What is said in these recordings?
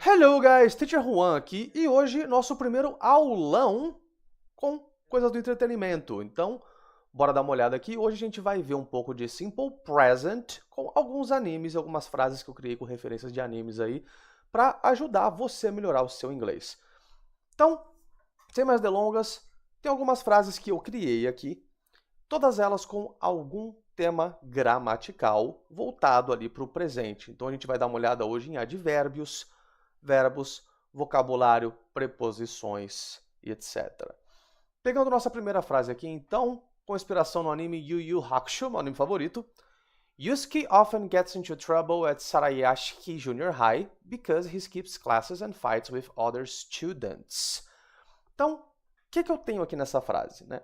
Hello guys, Teacher Juan aqui e hoje nosso primeiro aulão com coisas do entretenimento. Então, bora dar uma olhada aqui. Hoje a gente vai ver um pouco de Simple Present com alguns animes e algumas frases que eu criei com referências de animes aí para ajudar você a melhorar o seu inglês. Então, sem mais delongas, tem algumas frases que eu criei aqui, todas elas com algum tema gramatical voltado ali para o presente. Então a gente vai dar uma olhada hoje em advérbios, verbos, vocabulário, preposições e etc. Pegando nossa primeira frase aqui, então, com inspiração no anime Yu Yu Hakusho, meu anime favorito, Yusuke often gets into trouble at Sarayashiki Junior High because he skips classes and fights with other students. Então, o que eu tenho aqui nessa frase, né?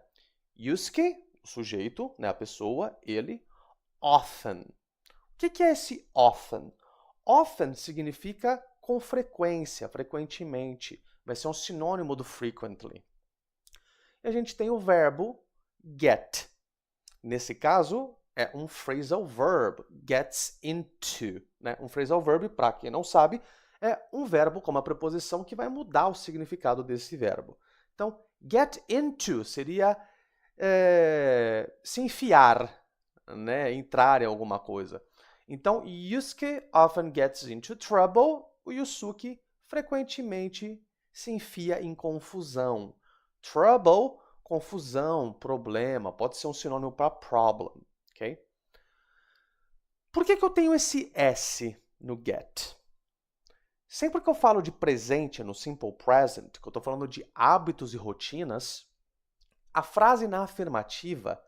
Yusuke, o sujeito, né, a pessoa, ele, often. O que é esse often? Often significa com frequência, frequentemente. Vai ser um sinônimo do frequently. E a gente tem o verbo get. Nesse caso, é um phrasal verb, gets into. Né? Um phrasal verb, para quem não sabe, é um verbo com uma preposição que vai mudar o significado desse verbo. Então, get into seria se enfiar, né? Entrar em alguma coisa. Então, Yusuke often gets into trouble. O Yusuke frequentemente se enfia em confusão. Trouble, confusão, problema, pode ser um sinônimo para problem, ok? Por que eu tenho esse S no get? Sempre que eu falo de presente no Simple Present, que eu estou falando de hábitos e rotinas, a frase na afirmativa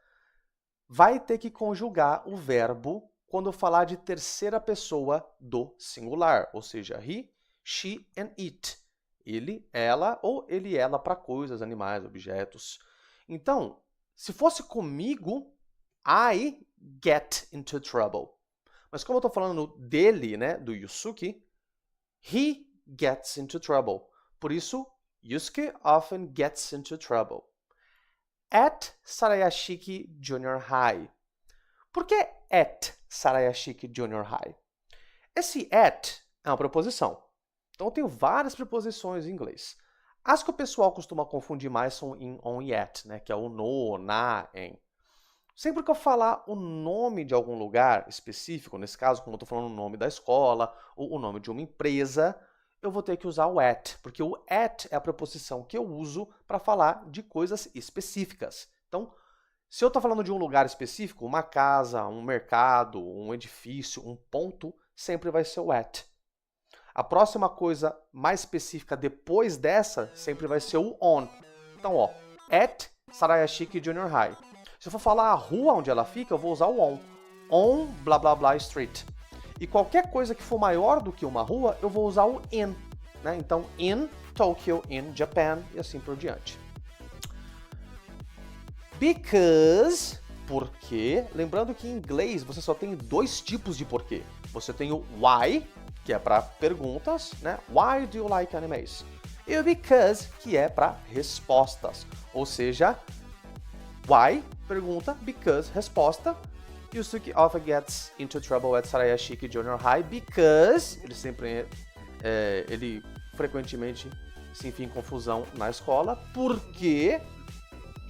vai ter que conjugar o verbo quando eu falar de terceira pessoa do singular, ou seja, he, she and it. Ele, ela ou ele, ela para coisas, animais, objetos. Então, se fosse comigo, I get into trouble. Mas como eu estou falando dele, né, do Yusuke, he gets into trouble. Por isso, Yusuke often gets into trouble. At Sarayashiki Junior High. Por que at Sarayashiki Junior High? Esse at é uma preposição. Então eu tenho várias preposições em inglês. As que o pessoal costuma confundir mais são in, on e at, né? Que é o no, na, em. Sempre que eu falar o nome de algum lugar específico, nesse caso, como eu estou falando o nome da escola ou o nome de uma empresa, eu vou ter que usar o at, porque o at é a preposição que eu uso para falar de coisas específicas. Então, se eu estou falando de um lugar específico, uma casa, um mercado, um edifício, um ponto, sempre vai ser o at. A próxima coisa mais específica depois dessa sempre vai ser o on. Então, ó, at Sarayashiki Junior High. Se eu for falar a rua onde ela fica, eu vou usar o on. On blá blá blá street. E qualquer coisa que for maior do que uma rua, eu vou usar o in. Né? Então, in Tokyo, in Japan e assim por diante. Because, porque, lembrando que em inglês você só tem dois tipos de porquê. Você tem o why, que é para perguntas, né? Why do you like animes? E o because, que é para respostas. Ou seja, why, pergunta, because, resposta. Yusuke often gets into trouble at Sarayashiki Junior High because ele frequentemente se enfia em confusão na escola porque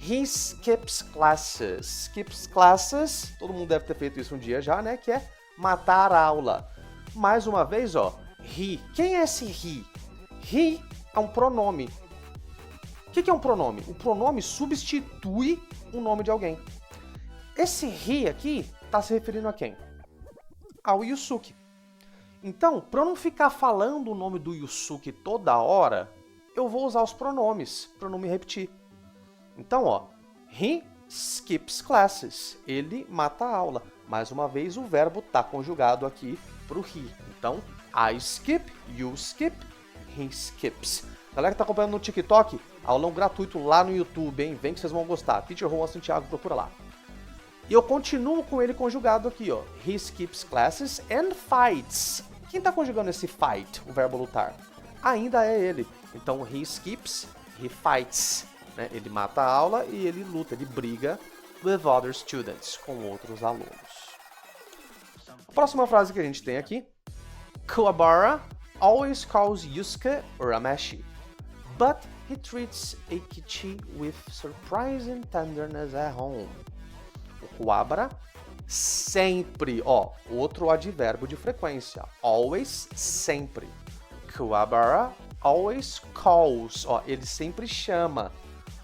he skips classes. Skips classes, todo mundo deve ter feito isso um dia já, né? Que é matar a aula. Mais uma vez, ó, he. Quem é esse he? He é um pronome. O que é um pronome? O pronome substitui o nome de alguém. Esse he aqui está se referindo a quem? Ao Yusuke. Então, para eu não ficar falando o nome do Yusuke toda hora, eu vou usar os pronomes para não me repetir. Então, ó, he skips classes. Ele mata a aula. Mais uma vez, o verbo está conjugado aqui para o he. Então, I skip, you skip, he skips. Galera que está acompanhando no TikTok, aulão gratuito lá no YouTube, hein? Vem que vocês vão gostar. Teacher Juan Santiago, procura lá. E eu continuo com ele conjugado aqui, ó. He skips classes and fights. Quem está conjugando esse fight, o verbo lutar? Ainda é ele. Então, he skips, he fights. Né? Ele mata a aula e ele luta, ele briga with other students, com outros alunos. A próxima frase que a gente tem aqui. Kuwabara always calls Yusuke Urameshi, but he treats Eikichi with surprising tenderness at home. O Kuwabara sempre, ó, outro advérbio de frequência. Always, sempre. Kuwabara always calls, ó, ele sempre chama.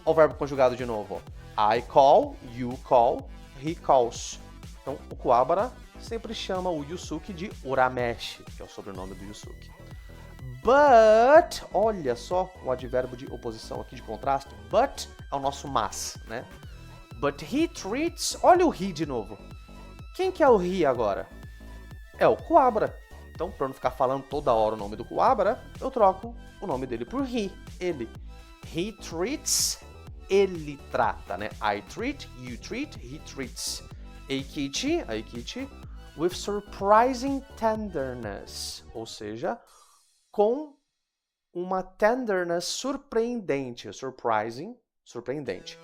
Ó o verbo conjugado de novo, ó. I call, you call, he calls. Então, o Kuwabara sempre chama o Yusuke de Urameshi, que é o sobrenome do Yusuke. But, olha só o advérbio de oposição aqui, de contraste. But é o nosso mas, né? But he treats, olha o he de novo. Quem que é o he agora? É o Kuwabara. Então, para não ficar falando toda hora o nome do Kuwabara, eu troco o nome dele por he, ele. He treats, ele trata, né? I treat, you treat, he treats. Eikichi, with surprising tenderness, ou seja, com uma tenderness surpreendente, surprising, surpreendente.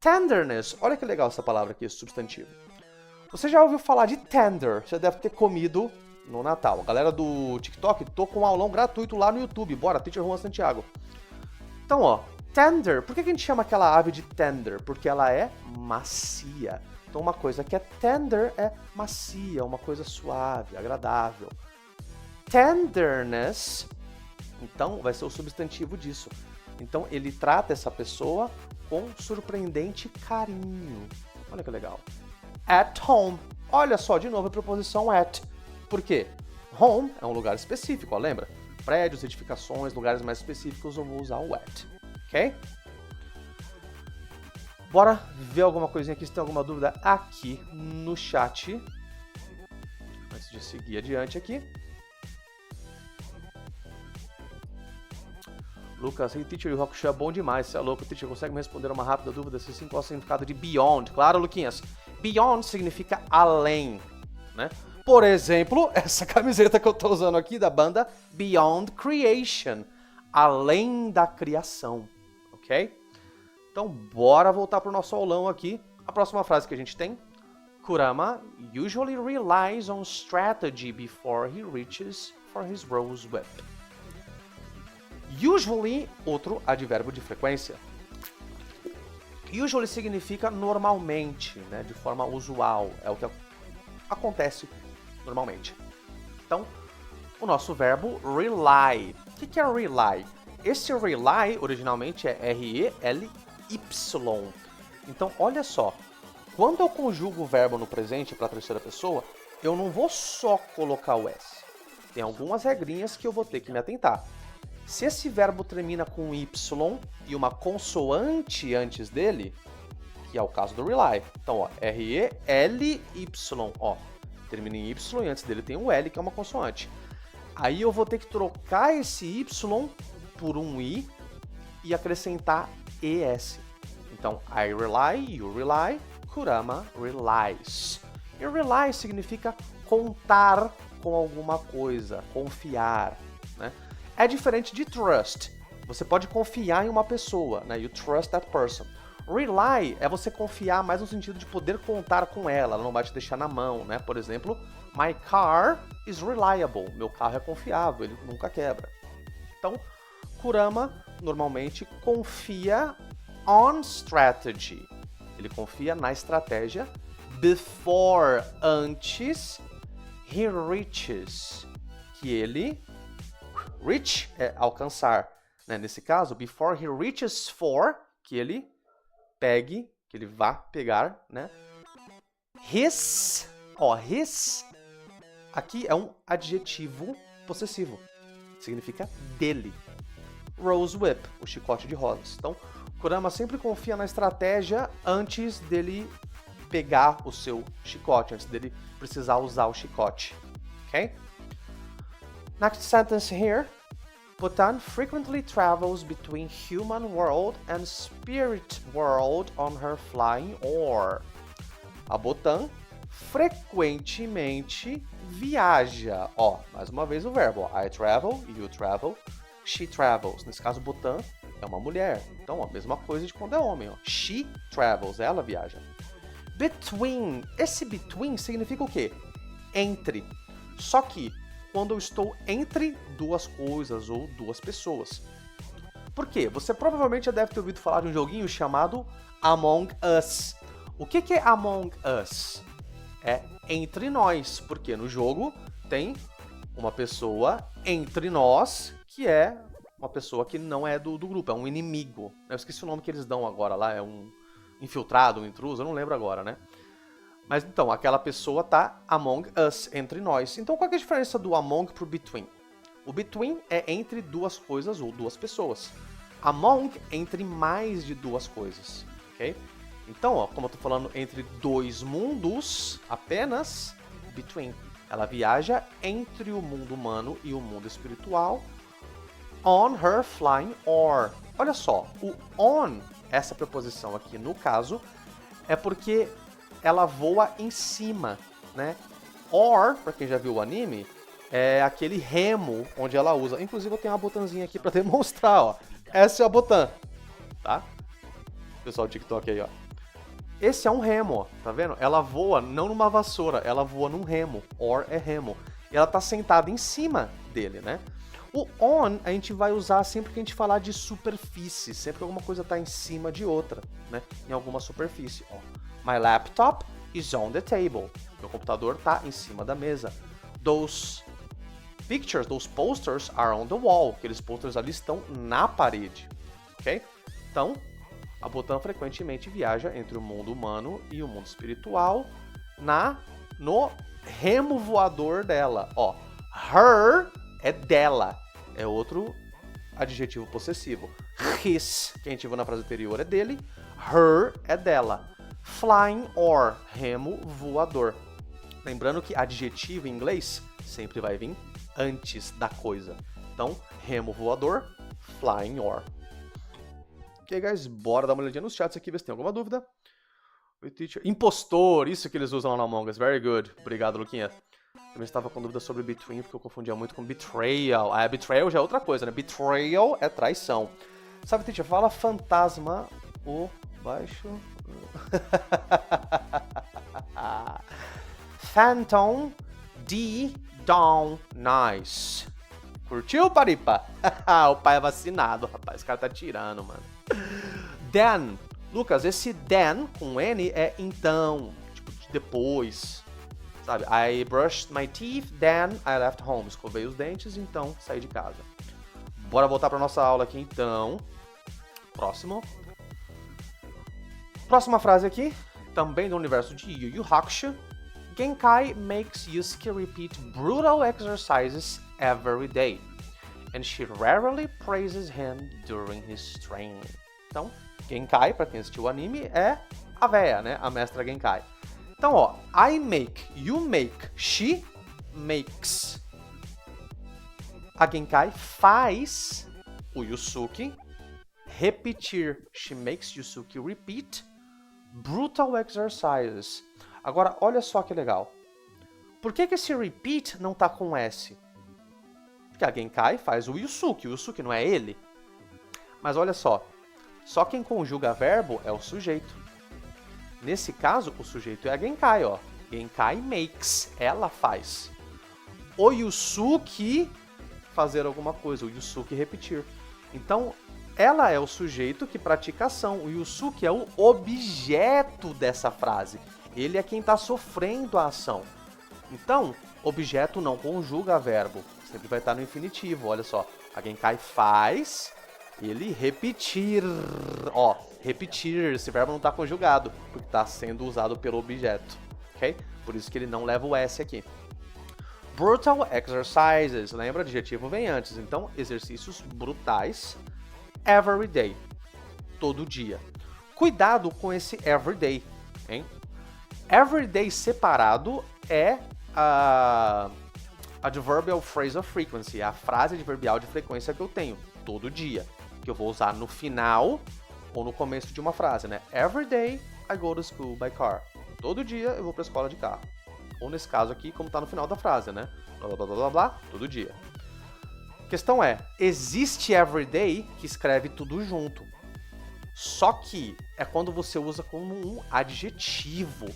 Tenderness, olha que legal essa palavra aqui, esse substantivo. Você já ouviu falar de tender, você deve ter comido no Natal. A galera do TikTok, tô com um aulão gratuito lá no YouTube, bora, Teacher Juan Santiago. Então, ó, tender, por que a gente chama aquela ave de tender? Porque ela é macia. Então, uma coisa que é tender é macia, uma coisa suave, agradável. Tenderness, então, vai ser o substantivo disso. Então, ele trata essa pessoa com surpreendente carinho. Olha que legal. At home. Olha só, de novo a preposição at. Por quê? Home é um lugar específico, ó, lembra? Prédios, edificações, lugares mais específicos, eu vou usar o at. Ok? Bora ver alguma coisinha aqui, se tem alguma dúvida aqui no chat. Antes de seguir adiante aqui. Lucas, hey, Teacher, o Hakusho é bom demais, você é louco, Teacher, consegue me responder uma rápida dúvida se sim, qual é o significado de beyond? Claro, Luquinhas, beyond significa além, né? Por exemplo, essa camiseta que eu tô usando aqui da banda Beyond Creation, além da criação, ok? Então, bora voltar pro nosso aulão aqui. A próxima frase que a gente tem, Kurama usually relies on strategy before he reaches for his rose whip. Usually, outro advérbio de frequência. Usually significa normalmente, né, de forma usual, é o que acontece normalmente. Então, o nosso verbo rely. O que é rely? Esse rely originalmente é R-E-L-Y. Então, olha só, quando eu conjugo o verbo no presente para a terceira pessoa, eu não vou só colocar o S. Tem algumas regrinhas que eu vou ter que me atentar. Se esse verbo termina com Y e uma consoante antes dele, que é o caso do rely. Então, ó, R-E-L-Y, ó, termina em Y e antes dele tem um L, que é uma consoante. Aí eu vou ter que trocar esse Y por um I e acrescentar ES. Então, I rely, you rely, Kurama relies. E rely significa contar com alguma coisa, confiar, né? É diferente de trust. Você pode confiar em uma pessoa, né? You trust that person. Rely é você confiar mais no sentido de poder contar com ela, ela não vai te deixar na mão, né? Por exemplo, my car is reliable. Meu carro é confiável, ele nunca quebra. Então, Kurama normalmente confia on strategy. Ele confia na estratégia before, antes, he reaches, que ele reach é alcançar, né? Nesse caso, before he reaches for, que ele pegue, que ele vá pegar, né? His, ó, his, aqui é um adjetivo possessivo, significa dele. Rose whip, o chicote de rosas. Então, Kurama sempre confia na estratégia antes dele pegar o seu chicote, antes dele precisar usar o chicote, ok? Next sentence here. Botan frequently travels between human world and spirit world on her flying oar. A Botan frequentemente viaja. Ó, mais uma vez o verbo. Ó. I travel, you travel, she travels. Nesse caso, Botan é uma mulher. Então, a mesma coisa de quando é homem. Ó. She travels, ela viaja. Between. Esse between significa o quê? Entre. Só que quando eu estou entre duas coisas ou duas pessoas. Por quê? Você provavelmente já deve ter ouvido falar de um joguinho chamado Among Us. O que é Among Us? É entre nós, porque no jogo tem uma pessoa entre nós que é uma pessoa que não é do grupo, é um inimigo. Eu esqueci o nome que eles dão agora lá, é um infiltrado, um intruso, eu não lembro agora, né? Mas então, aquela pessoa tá among us, entre nós. Então qual que é a diferença do among pro between? O between é entre duas coisas ou duas pessoas. Among, entre mais de duas coisas, ok? Então, ó, como eu tô falando entre dois mundos, apenas between. Ela viaja entre o mundo humano e o mundo espiritual on her flying oar. Olha só, o on, essa preposição aqui no caso, é porque ela voa em cima, né? Oar, pra quem já viu o anime, é aquele remo onde ela usa. Inclusive eu tenho uma botãzinha aqui pra demonstrar, ó. Essa é a botã, tá? Pessoal do TikTok aí, ó. Esse é um remo, ó, tá vendo? Ela voa não numa vassoura, ela voa num remo. Oar é remo. E ela tá sentada em cima dele, né? O on a gente vai usar sempre que a gente falar de superfície, sempre que alguma coisa está em cima de outra, né? Em alguma superfície. Ó. My laptop is on the table. Meu computador está em cima da mesa. Those pictures, those posters are on the wall. Aqueles posters ali estão na parede, ok? Então, a botã frequentemente viaja entre o mundo humano e o mundo espiritual no remo voador dela. Ó, her é dela. É outro adjetivo possessivo. His, que a gente viu na frase anterior, é dele. Her é dela. Flying oar, remo voador. Lembrando que adjetivo em inglês sempre vai vir antes da coisa. Então, remo voador, flying oar. Ok, guys, bora dar uma olhadinha nos chats aqui, ver se tem alguma dúvida. Impostor, isso que eles usam lá no Among Us. Very good. Obrigado, Luquinha. Também estava com dúvida sobre between, porque eu confundia muito com betrayal. Ah, betrayal já é outra coisa, né? Betrayal é traição. Sabe, teacher, fala fantasma o baixo... Phantom D down nice. Curtiu, Paripa? O pai é vacinado, rapaz. Esse cara tá tirando, mano. Then. Lucas, esse then com N é então, tipo, depois. Sabe? I brushed my teeth, then I left home. Escovei os dentes, então saí de casa. Bora voltar pra nossa aula aqui, então. Próximo. Próxima frase aqui, também do universo de Yu Yu Hakusho. Genkai makes Yusuke repeat brutal exercises every day, and she rarely praises him during his training. Então, Genkai, pra quem assistiu o anime, é a véia, né? A mestra Genkai. Então, ó, I make, you make, she makes. A Genkai faz o Yusuke repetir. She makes Yusuke repeat brutal exercises. Agora, olha só que legal. Por que esse repeat não tá com S? Porque a Genkai faz o Yusuke não é ele. Mas olha só quem conjuga verbo é o sujeito. Nesse caso, o sujeito é a Genkai, ó. Genkai makes, ela faz. O Yusuke fazer alguma coisa, o Yusuke repetir. Então, ela é o sujeito que pratica a ação. O Yusuke é o objeto dessa frase. Ele é quem está sofrendo a ação. Então, objeto não conjuga verbo. Sempre vai estar no infinitivo, olha só. A Genkai faz, ele repetir. Ó, repetir, esse verbo não está conjugado, porque está sendo usado pelo objeto. Ok? Por isso que ele não leva o S aqui. Brutal exercises, lembra? Adjetivo vem antes. Então, exercícios brutais. Every day, todo dia. Cuidado com esse every day, hein? Every day separado é a adverbial phrase of frequency, a frase adverbial de frequência que eu tenho, todo dia, que eu vou usar no final ou no começo de uma frase, né? Every day I go to school by car. Todo dia eu vou para a escola de carro. Ou nesse caso aqui, como está no final da frase, né? Blá, blá, blá, blá, blá, todo dia. A questão é, existe everyday que escreve tudo junto. Só que é quando você usa como um adjetivo.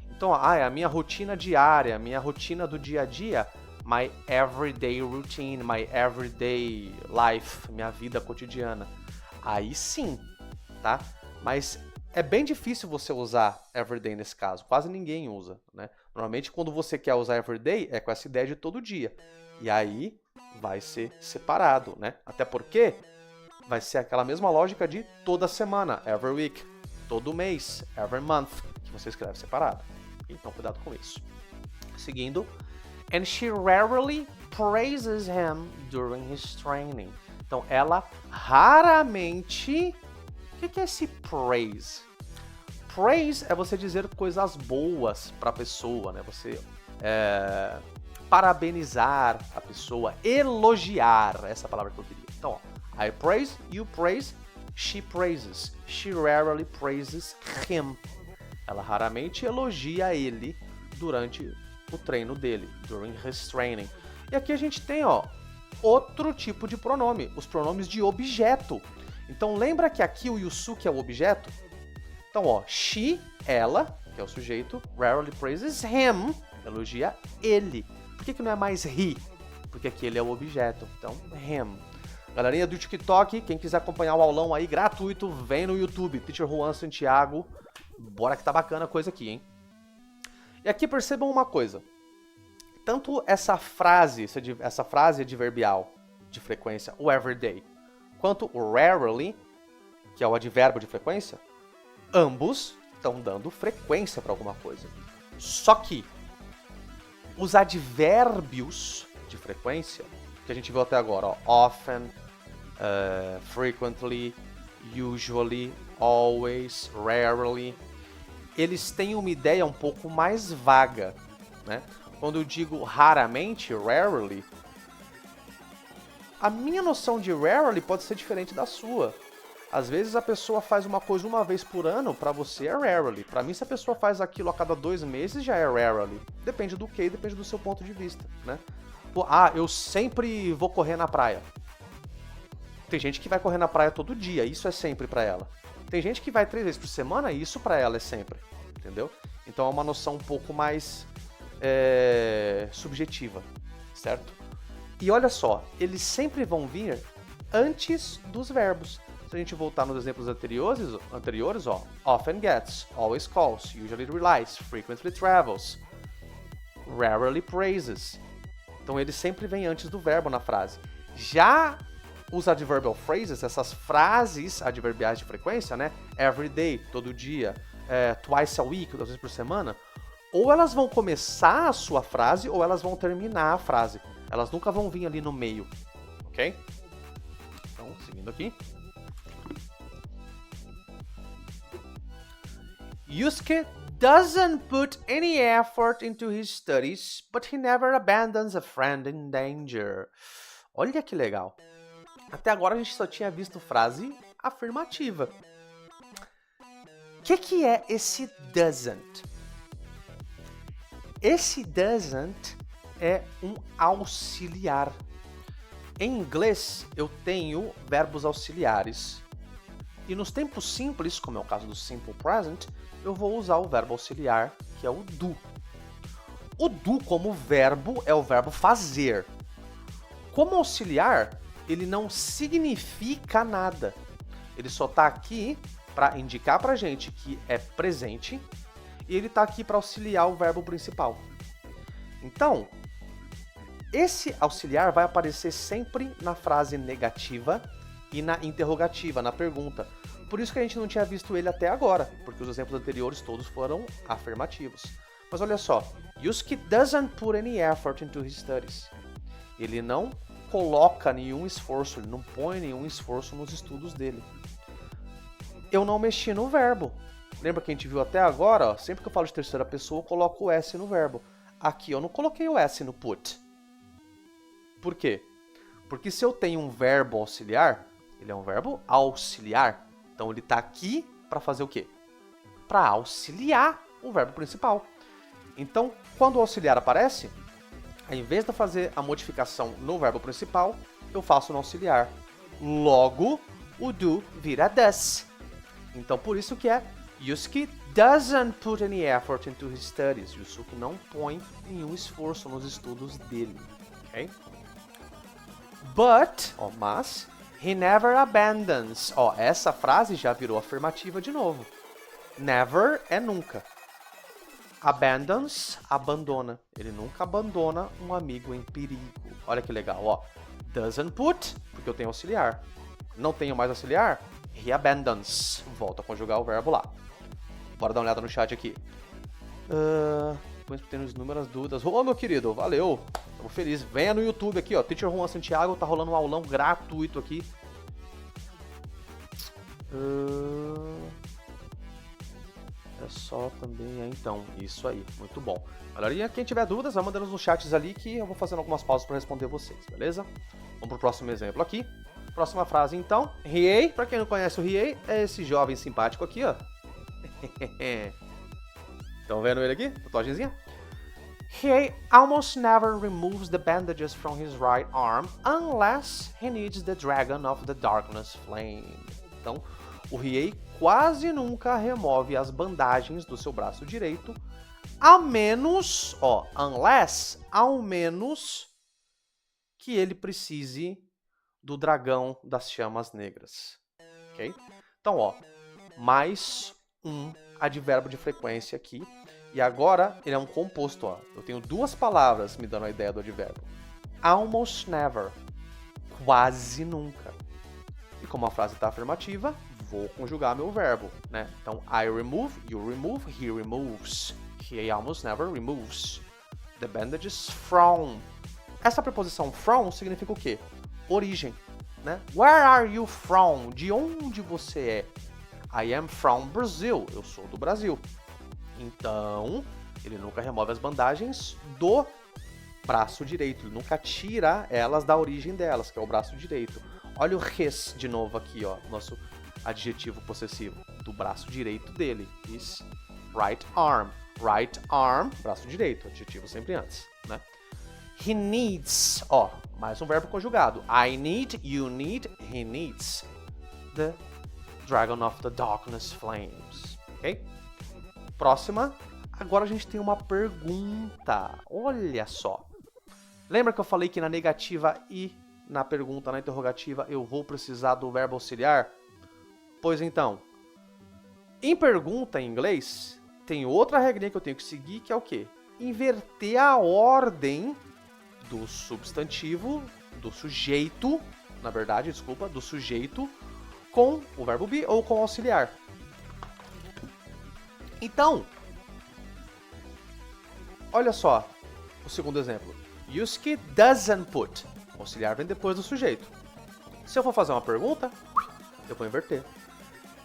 Então, é a minha rotina diária, a minha rotina do dia a dia, my everyday routine, my everyday life, minha vida cotidiana. Aí sim, tá? Mas é bem difícil você usar everyday nesse caso, quase ninguém usa, né? Normalmente quando você quer usar everyday é com essa ideia de todo dia. E aí vai ser separado, né? Até porque vai ser aquela mesma lógica de toda semana, every week, todo mês, every month, que você escreve separado. Então cuidado com isso. Seguindo, and she rarely praises him during his training. Então ela raramente... O que é esse praise? Praise é você dizer coisas boas para a pessoa, né? Você parabenizar a pessoa, elogiar, essa palavra que eu queria. Então, ó, I praise, you praise, she praises. She rarely praises him. Ela raramente elogia ele durante o treino dele, during his training. E aqui a gente tem, ó, outro tipo de pronome, os pronomes de objeto. Então lembra que aqui o Yusuke é o objeto? Então, ó, she, ela, que é o sujeito, rarely praises him, elogia ele. Por que não é mais he? Porque aqui ele é o objeto. Então, him. Galerinha do TikTok, quem quiser acompanhar o aulão aí gratuito, vem no YouTube. Teacher Juan Santiago. Bora que tá bacana a coisa aqui, hein? E aqui percebam uma coisa. Tanto essa frase adverbial de frequência, o everyday, quanto o rarely, que é o advérbio de frequência, ambos estão dando frequência para alguma coisa. Só que os advérbios de frequência, que a gente viu até agora, ó, often, frequently, usually, always, rarely, eles têm uma ideia um pouco mais vaga, né? Quando eu digo raramente, rarely, a minha noção de rarely pode ser diferente da sua. Às vezes a pessoa faz uma coisa uma vez por ano, pra você é rarely. Pra mim, se a pessoa faz aquilo a cada 2 meses, já é rarely. Depende do que, depende do seu ponto de vista, né? Eu sempre vou correr na praia. Tem gente que vai correr na praia todo dia, isso é sempre pra ela. Tem gente que vai 3 vezes por semana, e isso pra ela é sempre, entendeu? Então é uma noção um pouco mais subjetiva, certo? E olha só, eles sempre vão vir antes dos verbos. Se a gente voltar nos exemplos anteriores, ó, often gets, always calls, usually relies, frequently travels, rarely praises. Então ele sempre vem antes do verbo na frase. Já os adverbial phrases, essas frases adverbiais de frequência, né? Every day, todo dia, twice a week, 2 vezes por semana, ou elas vão começar a sua frase ou elas vão terminar a frase. Elas nunca vão vir ali no meio, ok? Então, seguindo aqui. Yusuke doesn't put any effort into his studies, but he never abandons a friend in danger. Olha que legal. Até agora a gente só tinha visto frase afirmativa. O que é esse doesn't? Esse doesn't é um auxiliar. Em inglês, eu tenho verbos auxiliares. E nos tempos simples, como é o caso do simple present, eu vou usar o verbo auxiliar, que é o do. O do, como verbo, é o verbo fazer. Como auxiliar, ele não significa nada. Ele só está aqui para indicar para a gente que é presente e ele está aqui para auxiliar o verbo principal. Então, esse auxiliar vai aparecer sempre na frase negativa e na interrogativa, na pergunta. Por isso que a gente não tinha visto ele até agora, porque os exemplos anteriores todos foram afirmativos. Mas olha só, Yusuke doesn't put any effort into his studies. Ele não coloca nenhum esforço, ele não põe nenhum esforço nos estudos dele. Eu não mexi no verbo. Lembra que a gente viu até agora? Ó, sempre que eu falo de terceira pessoa, eu coloco o S no verbo. Aqui eu não coloquei o S no put. Por quê? Porque se eu tenho um verbo auxiliar, ele é um verbo auxiliar. Então ele está aqui para fazer o quê? Para auxiliar o verbo principal. Então, quando o auxiliar aparece, ao invés de eu fazer a modificação no verbo principal, eu faço no auxiliar. Logo, o do vira does. Então, por isso que é Yusuke doesn't put any effort into his studies. Yusuke não põe nenhum esforço nos estudos dele. ok? But, ó, mas, he never abandons. Ó, essa frase já virou afirmativa de novo. Never é nunca. Abandons, abandona. Ele nunca abandona um amigo em perigo. Olha que legal, ó. Doesn't put, porque eu tenho auxiliar. Não tenho mais auxiliar? He abandons. Volto a conjugar o verbo lá. Bora dar uma olhada no chat aqui. Temos inúmeras dúvidas. Ô, meu querido, valeu. Tô feliz. Venha no YouTube aqui, ó. Teacher Juan Santiago, tá rolando um aulão gratuito aqui. É só também, então. Isso aí, muito bom. Galerinha, quem tiver dúvidas, vai mandando nos chats ali que eu vou fazendo algumas pausas para responder vocês, beleza? Vamos pro próximo exemplo aqui. Próxima frase, então. Riei, pra quem não conhece o Riei, é esse jovem simpático aqui, ó. Estão vendo ele aqui? Tatuagenzinha? He almost never removes the bandages from his right arm unless he needs the dragon of the darkness flame. Então, o Riei quase nunca remove as bandagens do seu braço direito, a menos, ó, unless, ao menos que ele precise do dragão das chamas negras, ok? Então, ó, mais um advérbio de frequência aqui. E agora ele é um composto, ó. Eu tenho duas palavras me dando a ideia do advérbio. Almost never. Quase nunca. E como a frase está afirmativa, vou conjugar meu verbo, né? Então, I remove, you remove, he removes. He almost never removes the bandages from. Essa preposição from significa o quê? Origem, né? Where are you from? De onde você é? I am from Brazil. Eu sou do Brasil. Então, ele nunca remove as bandagens do braço direito. Ele nunca tira elas da origem delas, que é o braço direito. Olha o his de novo aqui, ó. Nosso adjetivo possessivo. Do braço direito dele. His right arm. Right arm, braço direito. Adjetivo sempre antes, né? He needs, ó, mais um verbo conjugado. I need, you need, he needs. The Dragon of the Darkness Flames. Ok? Próxima. Agora a gente tem uma pergunta. Olha só. Lembra que eu falei que na negativa e na pergunta, na interrogativa, eu vou precisar do verbo auxiliar? Pois então. Em pergunta em inglês, tem outra regrinha que eu tenho que seguir, que é o quê? Inverter a ordem do substantivo, do sujeito, na verdade, desculpa, do sujeito com o verbo be ou com o auxiliar. Então, olha só o segundo exemplo. Yusuke doesn't put. O auxiliar vem depois do sujeito. Se eu for fazer uma pergunta, eu vou inverter.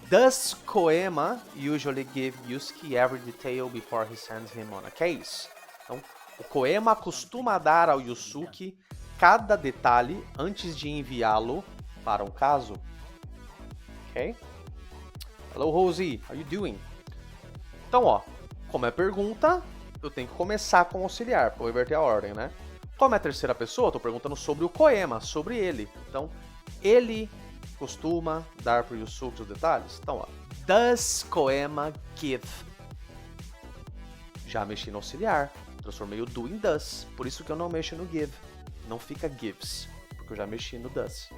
Does Koema usually give Yusuke every detail before he sends him on a case? Então, o Koema costuma dar ao Yusuke cada detalhe antes de enviá-lo para um caso. Ok? Hello, Rosie. How you doing? Então, ó, como é pergunta, eu tenho que começar com o auxiliar, para eu inverter a ordem, né? Como é terceira pessoa, eu tô perguntando sobre o Koema, sobre ele. Então, ele costuma dar para o Yusuke os detalhes? Então, ó, does Koema give? Já mexi no auxiliar, transformei o do em does, por isso que eu não mexo no give. Não fica gives, porque eu já mexi no does.